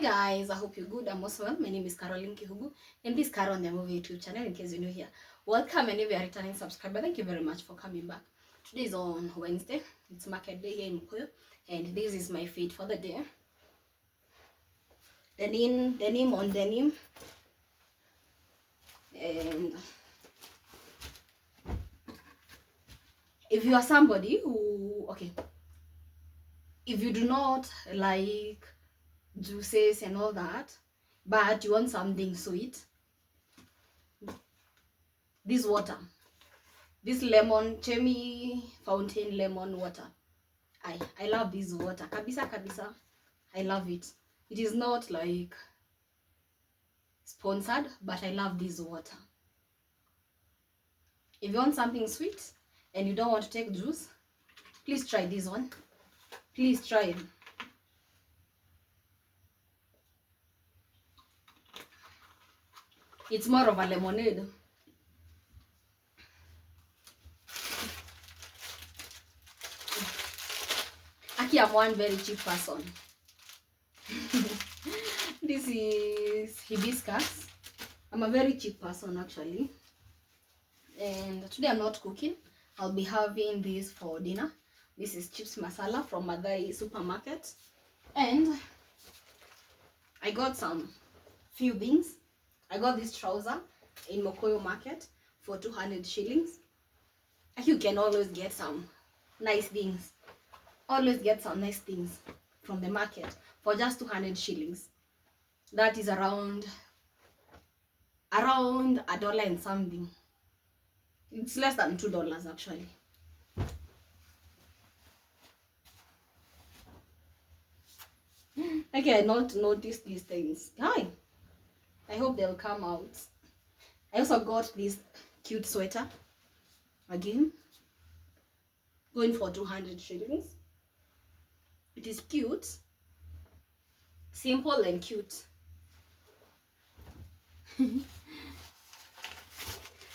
guys, I hope you're good. I'm also well. My name is Caroline Kihugu, and this is Caro on the Movie YouTube channel. In case you're new here, welcome, and if you're a returning subscriber, thank you very much for coming back. Today is on Wednesday. It's market day here in Mukoyo, and this is my feed for the day. Denim on denim, and if you are somebody who if you do not like juices and all that, but you want something sweet, this water, this lemon Chemi fountain lemon water, I love this water kabisa. I love it. It is not like sponsored, but I love this water. If you want something sweet and you don't want to take juice, please try this one. Please try it. It's more of a lemonade. Aki, I'm one very cheap person. This is hibiscus. I'm a very cheap person actually. And today I'm not cooking. I'll be having this for dinner. This is chips masala from Madai supermarket. And I got some few things. I got this trouser in Mukoyo market for 200 shillings. You can always get some nice things. Always get some nice things from the market for just 200 shillings. That is around $1 and something. It's less than $2 actually. Okay, I not noticed these things. Hi. I hope they'll come out. I also got this cute sweater. Again, going for 200 shillings. It is cute, simple and cute. This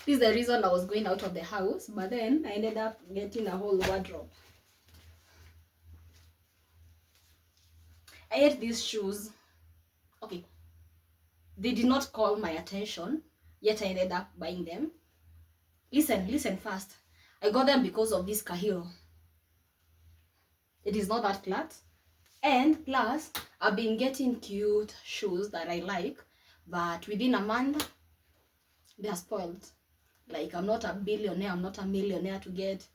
is the reason I was going out of the house, but then I ended up getting a whole wardrobe. I ate these shoes. Okay, they did not call my attention, yet I ended up buying them. Listen fast. I got them because of this Kahiro. It is not that flat. And plus, I've been getting cute shoes that I like, but within a month, they are spoiled. Like, I'm not a billionaire, I'm not a millionaire to get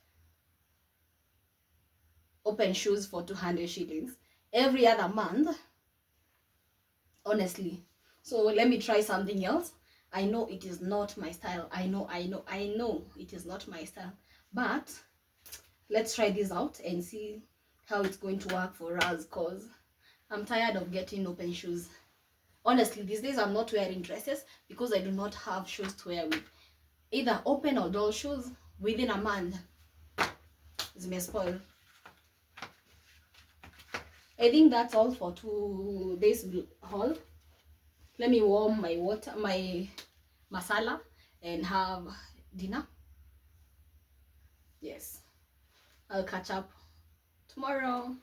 open shoes for 200 shillings every other month, honestly. So let me try something else. I know it is not my style. I know it is not my style, but let's try this out and see how it's going to work for us, because I'm tired of getting open shoes. Honestly, these days I'm not wearing dresses because I do not have shoes to wear with. Either open or doll shoes within a month, it may spoil. I think that's all for today's haul. Let me warm my masala and have dinner. Yes, I'll catch up tomorrow.